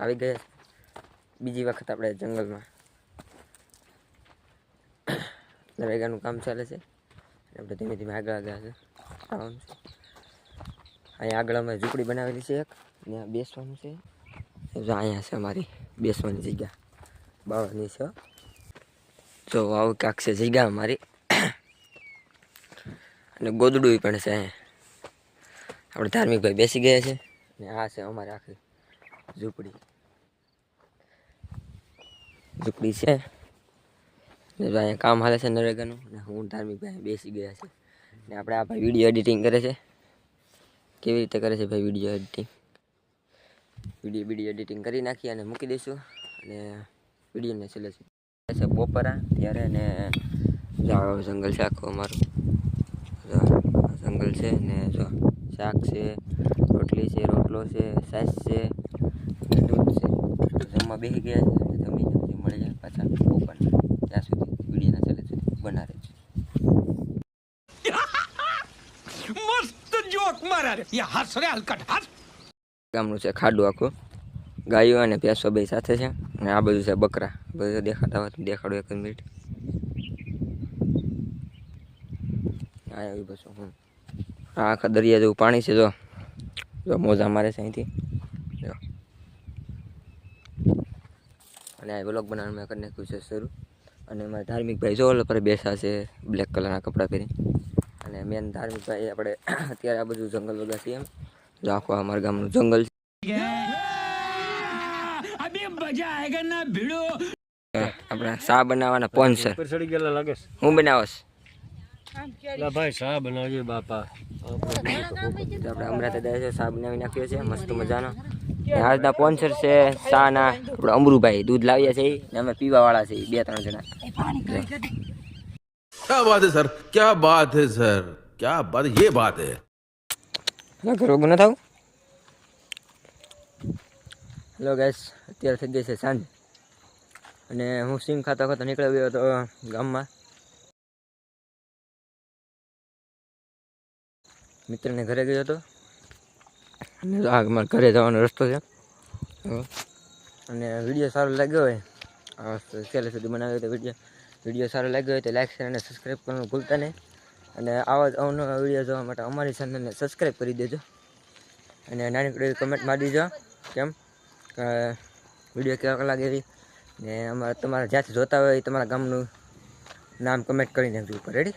આવી ગયા બીજી વખત આપણે જંગલમાં નરેગાનું કામ ચાલે છે. આપણે ધીમે ધીમે આગળ આવ્યા છે. અહીંયા આગળ અમે ઝૂંપડી બનાવેલી છે એક, ત્યાં બેસવાનું છે. અહીંયા છે અમારી બેસવાની જગ્યા, બાવાની છે. જો આવું કાંક છે જગ્યા અમારી, અને ગોદડું પણ છે. આપણે ધાર્મિક ભાઈ બેસી ગયા છે, અને આ છે અમારે આખી ઝૂંપડી છે. અહીંયા કામ હાલે છે નરેગાનું, અને હું ધાર્મિક ભાઈ બેસી ગયા છે. ને આપણે આ ભાઈ વિડીયો એડિટિંગ કરે છે. કેવી રીતે કરે છે ભાઈ વિડીયો એડિટિંગ? વિડીયો એડિટિંગ કરી નાખી અને મૂકી દઈશું. અને વિડીયોને છેલ્લે છે બપોરા ત્યારે, ને જંગલ છે આખું અમારું. જંગલ છે ને જો શાક છે, રોટલી છે, રોટલો છે, સાસ છે, દૂધ છે. જમવા બેસી ગયા છે. જમી મળી જાય પાછા બપોર, ત્યાં સુધી વિડીયોના છેલ્લે સુધી બના રહે છે. મસ્ત જોક મારા રે, યા હસ રે હલકટ હસ. ગામનું છે ખાડું આખું, ગાયો અને ભેંસો બે સાથે છે. અને આ બધું છે બકરા, બધું દેખાતા હોય દેખાડું એક મિનિટ. આ આવી બસ હું આ આખા દરિયા જેવું પાણી છે. જો મોજા મારે છે અહીંથી. જો અને આ વ્લોગ બનાવવાનું મેં કરી નાખ્યું છે શરૂ. અને મારા ધાર્મિક ભાઈ જો ઓલા પર બેસા છે બ્લેક કલરના કપડાં પહેરી. અને મેન ધાર્મિક ભાઈ આપણે અત્યારે આ બધું જંગલ વગર છીએ એમ. જો આખું અમારા ગામનું જંગલ છે. આપણે શા બનાવવાના સ્પોન્સર હું બનાવશ ભાઈ શા બનાવજે બાપા. આપણે અમરાતા દે શા બનાવી નાખ્યો છે મસ્ત મજાનો. આજના સ્પોન્સર છે શાના આપણે અમરુભાઈ, દૂધ લાવ્યા છે ને અમે પીવા વાળા છે 2-3 જણા. क्या बात है सर, क्या बात है सर, क्या बात, ये बात है. ઘરો બના થાવ. હેલો ગાઈસ, અત્યારે થઈ ગઈ છે સાંજ, અને હું સિંગ ખાતો ખાતો નીકળી ગયો હતો ગામમાં. મિત્રને ઘરે ગયો હતો, અને આ મારા ઘરે જવાનો રસ્તો છે. અને વિડીયો સારો લાગ્યો હોય, છેલ્લે સુધી બનાવ્યો તો વિડીયો સારો લાગ્યો હોય તો લાઈક શેર અને સબસ્ક્રાઈબ કરવાનું ભૂલતા નહીં. અને આવા જ અવનવા વિડીયો જોવા માટે અમારી ચેનલને સબસ્ક્રાઈબ કરી દેજો. અને નાની કમેન્ટ મારી દેજો કેમ વિડીયો કેવા લાગે એવી. ને તમારા જ્યાંથી જોતા હોય તમારા ગામનું નામ કમેન્ટ કરી નાખજો ઉપર. રેડી?